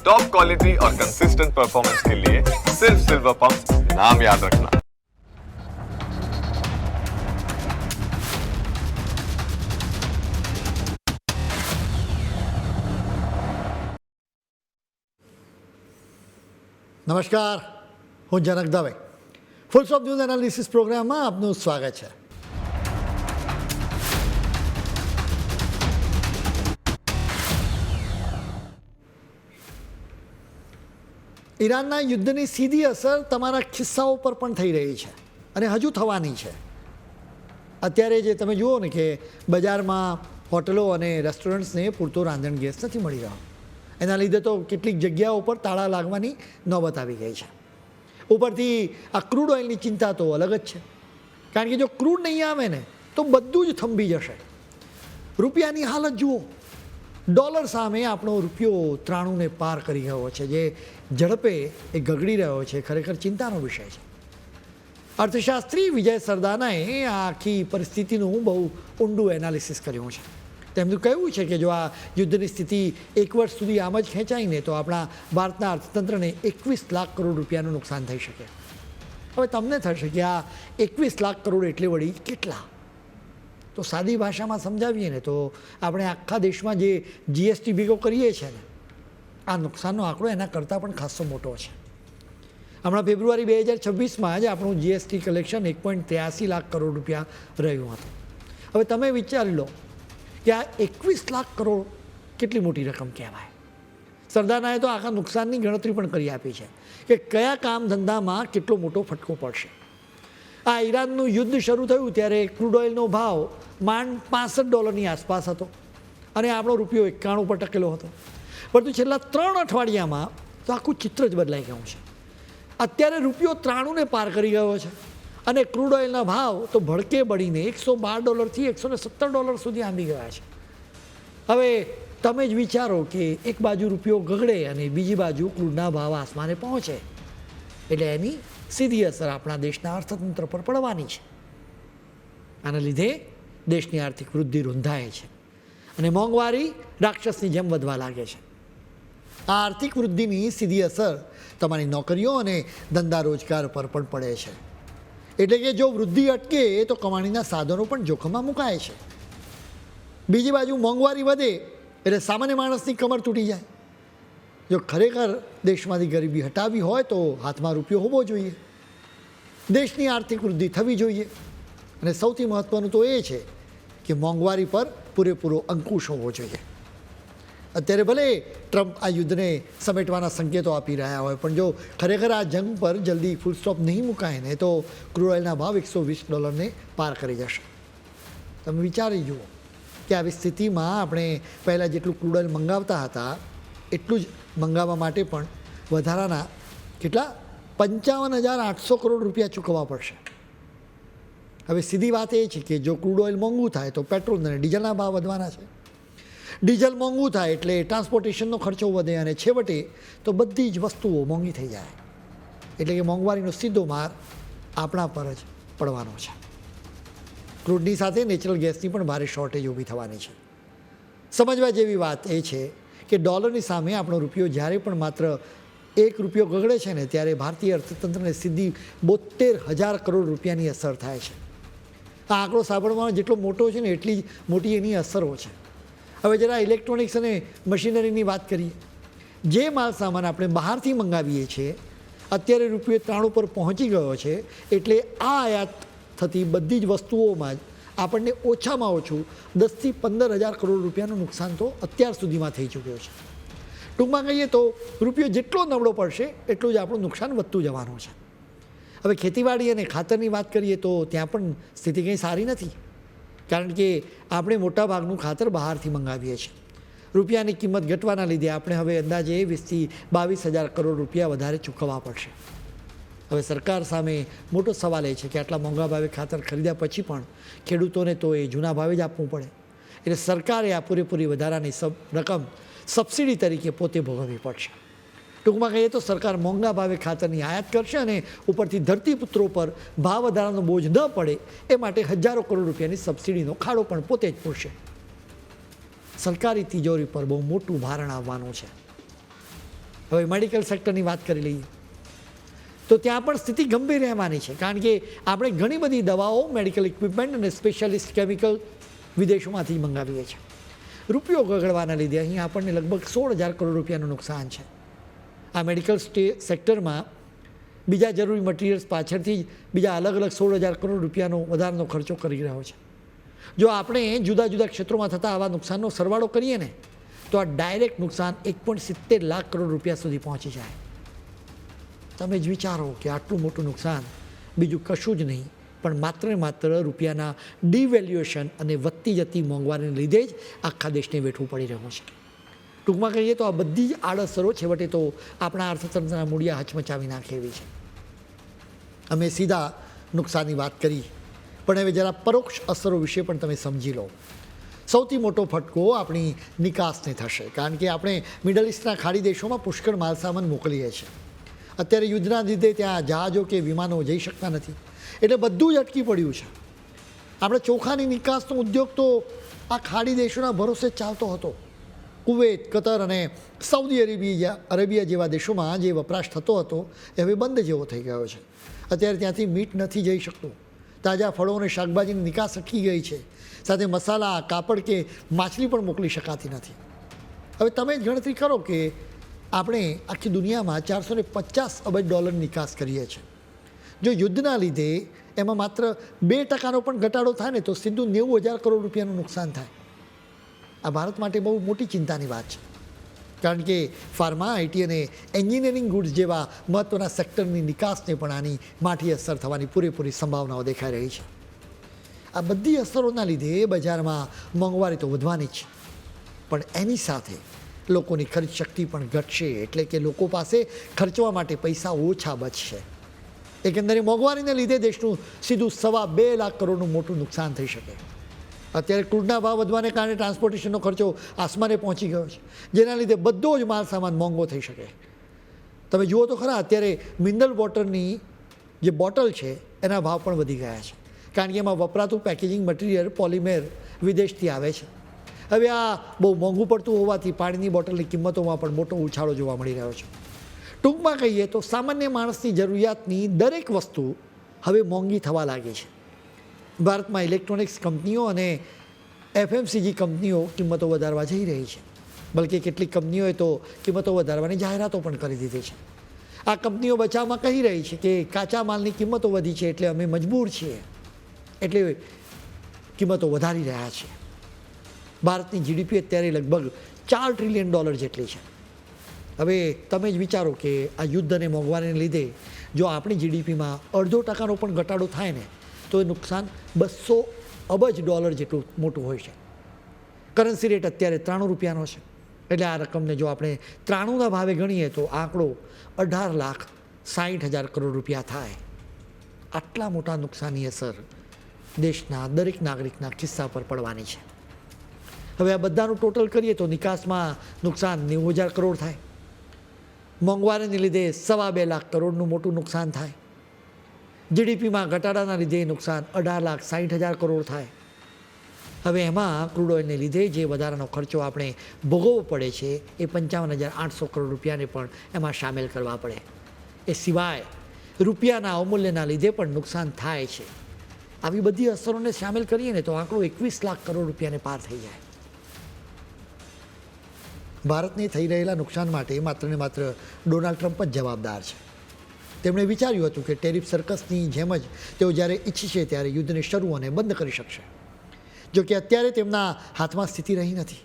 Top quality और consistent performance के लिए सिर्फ सिल्वर पंप नाम याद रखना। નમસ્કાર, હું Janak Dave. Full stop news analysis પ્રોગ્રામમાં આપનું સ્વાગત છે. ઈરાનના યુદ્ધની સીધી અસર તમારા ખિસ્સાઓ પર પણ થઈ રહી છે અને હજુ થવાની છે. અત્યારે જે તમે જુઓ ને કે બજારમાં હોટલો અને રેસ્ટોરન્ટ્સને પૂરતો રાંધણ ગેસ નથી મળી રહ્યો. એના લીધે તો કેટલીક જગ્યાઓ પર તાળા લાગવાની નોબત આવી ગઈ છે. ઉપરથી આ ક્રૂડ ઓઇલની ચિંતા તો અલગ જ છે, કારણ કે જો ક્રૂડ નહીં આવે ને તો બધું જ થંભી જશે. રૂપિયાની હાલત જુઓ, ડોલર સામે આપણો રૂપિયો 93ને પાર કરી ગયો છે, જે ઝડપે એ ગગડી રહ્યો છે. ખરેખર ચિંતાનો વિષય છે. અર્થશાસ્ત્રી વિજય સરદાનાએ આ આખી પરિસ્થિતિનું બહુ ઊંડું એનાલિસિસ કર્યું છે. તેમનું કહેવું છે કે જો આ યુદ્ધની સ્થિતિ 1 વર્ષ સુધી આમ જ ખેંચાઈને તો આપણા ભારતના અર્થતંત્રને 21 લાખ કરોડ રૂપિયાનું નુકસાન થઈ શકે. હવે તમને થશે કે આ 21 લાખ કરોડ એટલે વળી કેટલા? તો સાદી ભાષામાં સમજાવીએ ને તો આપણે આખા દેશમાં જે જીએસટી ભેગો કરીએ છીએ ને, આ નુકસાનનો આંકડો એના કરતાં પણ ખાસો મોટો છે. હમણાં ફેબ્રુઆરી 2026માં જ આપણું જીએસટી કલેક્શન 1.83 લાખ કરોડ રૂપિયા રહ્યું હતું. હવે તમે વિચારી લો કે આ 21 લાખ કરોડ કેટલી મોટી રકમ કહેવાય. સરદાનાએ તો આખા નુકસાનની ગણતરી પણ કરી આપી છે કે કયા કામ ધંધામાં કેટલો મોટો ફટકો પડશે. આ ઈરાનનું યુદ્ધ શરૂ થયું ત્યારે ક્રૂડ ઓઇલનો ભાવ માંડ $65 આસપાસ હતો અને આપણો રૂપિયો 91 પર ટકેલો હતો. પરંતુ છેલ્લા 3 અઠવાડિયામાં તો આખું ચિત્ર જ બદલાઈ ગયું છે. અત્યારે રૂપિયો 93ને પાર કરી ગયો છે અને ક્રૂડ ઓઇલના ભાવ તો ભડકે બળીને $112થી $117 સુધી આંબી ગયા છે. હવે તમે જ વિચારો કે એક બાજુ રૂપિયો ગગડે અને બીજી બાજુ ક્રૂડના ભાવ આસમાને પહોંચે, એટલે એની સીધી અસર આપણા દેશના અર્થતંત્ર પર પડવાની છે. આના લીધે દેશની આર્થિક વૃદ્ધિ રૂંધાય છે અને મોંઘવારી રાક્ષસની જેમ વધવા લાગે છે. આ આર્થિક વૃદ્ધિની સીધી અસર તમારી નોકરીઓ અને ધંધા રોજગાર પર પણ પડે છે. એટલે કે જો વૃદ્ધિ અટકે તો કમાણીના સાધનો પણ જોખમમાં મુકાય છે. બીજી બાજુ મોંઘવારી વધે એટલે સામાન્ય માણસની કમર તૂટી જાય. જો ખરેખર દેશમાંથી ગરીબી હટાવવી હોય તો હાથમાં રૂપિયો હોવો જોઈએ, દેશની આર્થિક વૃદ્ધિ થવી જોઈએ અને સૌથી મહત્ત્વનું તો એ છે કે મોંઘવારી પર પૂરેપૂરો અંકુશ હોવો જોઈએ. અત્યારે ભલે ટ્રમ્પ આ યુદ્ધને સમેટવાના સંકેતો આપી રહ્યા હોય, પણ જો ખરેખર આ જંગ પર જલ્દી ફૂલ સ્ટોપ નહીં મુકાય ને તો ક્રૂડ ઓઇલના ભાવ $120ને પાર કરી જશે. તમે વિચારી જુઓ કે આવી સ્થિતિમાં આપણે પહેલાં જેટલું ક્રૂડ ઓઇલ મંગાવતા હતા એટલું જ મંગાવવા માટે પણ વધારાના કેટલા 55,800 કરોડ રૂપિયા ચૂકવવા પડશે. હવે સીધી વાત એ છે કે જો ક્રૂડ ઓઇલ મોંઘું થાય તો પેટ્રોલ અને ડીઝલના ભાવ વધવાના છે. ડીઝલ મોંઘું થાય એટલે ટ્રાન્સપોર્ટેશનનો ખર્ચો વધે અને છેવટે તો બધી જ વસ્તુઓ મોંઘી થઈ જાય. એટલે કે મોંઘવારીનો સીધો માર આપણા પર જ પડવાનો છે. ક્રૂડની સાથે નેચરલ ગેસની પણ ભારે શોર્ટેજ ઊભી થવાની છે. સમજવા જેવી વાત એ છે કે ડોલરની સામે આપણો રૂપિયો જ્યારે પણ માત્ર $1 ગગડે છે ને ત્યારે ભારતીય અર્થતંત્રને સીધી 72,000 કરોડ રૂપિયાની અસર થાય છે. આ આંકડો સાંભળવાનો જેટલો મોટો છે ને એટલી જ મોટી એની અસરો છે. હવે જરા ઇલેક્ટ્રોનિક્સ અને મશીનરીની વાત કરીએ. જે માલ સામાન આપણે બહારથી મંગાવીએ છીએ અત્યારે રૂપિયો 93 પર પહોંચી ગયો છે, એટલે આ આયાત થતી બધી જ વસ્તુઓમાં જ આપણને ઓછામાં ઓછું 10થી 15,000 કરોડ રૂપિયાનું નુકસાન તો અત્યાર સુધીમાં થઈ ચૂક્યો છે. ટૂંકમાં કહીએ તો રૂપિયો જેટલો નબળો પડશે એટલું જ આપણું નુકસાન વધતું જવાનું છે. હવે ખેતીવાડી અને ખાતરની વાત કરીએ તો ત્યાં પણ સ્થિતિ કંઈ સારી નથી, કારણ કે આપણે મોટાભાગનું ખાતર બહારથી મંગાવીએ છીએ. રૂપિયાની કિંમત ઘટવાના લીધે આપણે હવે અંદાજે 20થી 22,000 કરોડ રૂપિયા વધારે ચૂકવવા પડશે. હવે સરકાર સામે મોટો સવાલ એ છે કે આટલા મોંઘા ભાવે ખાતર ખરીદ્યા પછી પણ ખેડૂતોને તો એ જૂના ભાવે જ આપવું પડે. એટલે સરકારે આ પૂરેપૂરી વધારાની રકમ સબસિડી તરીકે પોતે ભોગવવી પડશે. ટૂંકમાં કહીએ તો સરકાર મોંઘા ભાવે ખાતરની આયાત કરશે અને ઉપરથી ધરતીપુત્રો પર ભાવ વધારાનો બોજ ન પડે એ માટે હજારો કરોડ રૂપિયાની સબસિડીનો ખાડો પણ પોતે જ પૂરશે. સરકારી તિજોરી પર બહુ મોટું ભારણ આવવાનું છે. હવે મેડિકલ સેક્ટરની વાત કરી લઈએ તો ત્યાં પણ સ્થિતિ ગંભીર રહેવાની છે, કારણ કે આપણે ઘણી બધી દવાઓ, મેડિકલ ઇક્વિપમેન્ટ અને સ્પેશિયાલિસ્ટ કેમિકલ વિદેશોમાંથી મંગાવીએ છીએ. રૂપિયો ગગડવાના લીધે અહીં આપણને લગભગ 16,000 કરોડ રૂપિયાનું નુકસાન છે. આ મેડિકલ સેક્ટરમાં બીજા જરૂરી મટીરિયલ્સ પાછળથી જ બીજા અલગ અલગ 16,000 કરોડ રૂપિયાનો વધારાનો ખર્ચો કરી રહ્યો છે. જો આપણે જુદા જુદા ક્ષેત્રોમાં થતા આવા નુકસાનનો સરવાળો કરીએ ને તો આ ડાયરેક્ટ નુકસાન 1.70 લાખ કરોડ રૂપિયા સુધી પહોંચી જાય. તમે જ વિચારો કે આટલું મોટું નુકસાન બીજું કશું જ નહીં, પણ માત્ર ને માત્ર રૂપિયાના ડિવેલ્યુએશન અને વધતી જતી મોંઘવારીને લીધે જ આખા દેશને વેઠવું પડી રહ્યું છે. ટૂંકમાં કહીએ તો આ બધી જ આડઅસરો છેવટે તો આપણા અર્થતંત્રના મૂળિયા હચમચાવી નાખે એવી છે. અમે સીધા નુકસાનની વાત કરી, પણ હવે જરા પરોક્ષ અસરો વિશે પણ તમે સમજી લો. સૌથી મોટો ફટકો આપણી નિકાસને થશે, કારણ કે આપણે મિડલ ઇસ્ટના ખાડી દેશોમાં પુષ્કળ માલસામાન મોકલીએ છીએ. અત્યારે યુદ્ધના લીધે ત્યાં જહાજો કે વિમાનો જઈ શકતા નથી, એટલે બધું જ અટકી પડ્યું છે. આપણે ચોખાની નિકાસનો ઉદ્યોગ તો આ ખાડી દેશોના ભરોસે ચાલતો હતો. કુવેત, કતર અને સાઉદી અરેબિયા જેવા દેશોમાં જે વપરાશ થતો હતો એ હવે બંધ જેવો થઈ ગયો છે. અત્યારે ત્યાંથી મીટ નથી જઈ શકતું, તાજા ફળો અને શાકભાજીની નિકાસ અટકી ગઈ છે, સાથે મસાલા, કાપડ કે માછલી પણ મોકલી શકાતી નથી. હવે તમે જ ગણતરી કરો કે આપણે આખી દુનિયામાં 450 અબજ ડોલરની નિકાસ કરીએ છીએ. જો યુદ્ધના લીધે એમાં માત્ર 2% પણ ઘટાડો થાય ને તો સીધું 90,000 કરોડ રૂપિયાનું નુકસાન થાય. આ ભારત માટે બહુ મોટી ચિંતાની વાત છે, કારણ કે ફાર્મા, આઈટી અને એન્જિનિયરિંગ ગુડ્સ જેવા મહત્ત્વના સેક્ટરની નિકાસને પણ આની માઠી અસર થવાની પૂરેપૂરી સંભાવનાઓ દેખાઈ રહી છે. આ બધી અસરોના લીધે બજારમાં મોંઘવારી તો વધવાની જ છે, પણ એની સાથે લોકોની ખરીદ શક્તિ પણ ઘટશે, એટલે કે લોકો પાસે ખર્ચવા માટે પૈસા ઓછા બચશે. એકંદરે મોંઘવારીને લીધે દેશનું સીધું 2.25 લાખ કરોડનું મોટું નુકસાન થઈ શકે. અત્યારે ક્રૂડના ભાવ વધવાને કારણે ટ્રાન્સપોર્ટેશનનો ખર્ચો આસમાને પહોંચી ગયો છે, જેના લીધે બધો જ માલ સામાન મોંઘો થઈ શકે. તમે જુઓ તો ખરા, અત્યારે મિનરલ વોટરની જે બોટલ છે એના ભાવ પણ વધી ગયા છે, કારણ કે એમાં વપરાતું પેકેજિંગ મટીરિયલ પોલિમેર વિદેશથી આવે છે. હવે આ બહુ મોંઘું પડતું હોવાથી પાણીની બોટલની કિંમતોમાં પણ મોટો ઉછાળો જોવા મળી રહ્યો છે. ટૂંકમાં કહીએ તો સામાન્ય માણસની જરૂરિયાતની દરેક વસ્તુ હવે મોંઘી થવા લાગી છે. ભારતમાં ઇલેક્ટ્રોનિક્સ કંપનીઓ અને એફએમસીજી કંપનીઓ કિંમતો વધારવા જઈ રહી છે, બલકે કેટલીક કંપનીઓએ તો કિંમતો વધારવાની જાહેરાતો પણ કરી દીધી છે. આ કંપનીઓ બચાવમાં કહી રહી છે કે કાચા માલની કિંમતો વધી છે એટલે અમે મજબૂર છીએ, એટલે કિંમતો વધારી રહ્યા છીએ. ભારતની જીડીપી અત્યારે લગભગ $4 ટ્રિલિયન જેટલી છે. હવે તમે જ વિચારો કે આ યુદ્ધ અને મોંઘવારીને લીધે જો આપણી જીડીપીમાં 0.5% પણ ઘટાડો થાય ને તો એ નુકસાન $200 અબજ જેટલું મોટું હોય છે. કરન્સી રેટ અત્યારે 93 રૂપિયાનો છે, એટલે આ રકમને જો આપણે 93ના ભાવે ગણીએ તો આંકડો 18,60,000 કરોડ રૂપિયા થાય. આટલા મોટા નુકસાનની અસર દેશના દરેક નાગરિકના ખિસ્સા પર પડવાની છે. હવે આ બધાનું ટોટલ કરીએ તો નિકાસમાં નુકસાન 90,000 કરોડ થાય, મોંઘવારીને લીધે 2.25 લાખ કરોડનું મોટું નુકસાન થાય, જીડીપીમાં ઘટાડાના લીધે નુકસાન 18,60,000 કરોડ થાય. હવે એમાં ક્રૂડ ઓઇલને લીધે જે વધારાનો ખર્ચો આપણે ભોગવવો પડે છે એ 55,800 કરોડ રૂપિયાને પણ એમાં સામેલ કરવા પડે. એ સિવાય રૂપિયાના અવમૂલ્યના લીધે પણ નુકસાન થાય છે. આવી બધી અસરોને સામેલ કરીએ ને તો આંકડો 21 લાખ કરોડ રૂપિયાને પાર થઈ જાય. ભારતને થઈ રહેલા નુકસાન માટે માત્ર ને માત્ર ડોનાલ્ડ ટ્રમ્પ જ જવાબદાર છે. તેમણે વિચાર્યું હતું કે ટેરિફ સર્કસની જેમ જ તેઓ જ્યારે ઈચ્છશે ત્યારે યુદ્ધને શરૂ અને બંધ કરી શકશે. જો કે અત્યારે તેમના હાથમાં સ્થિતિ રહી નથી.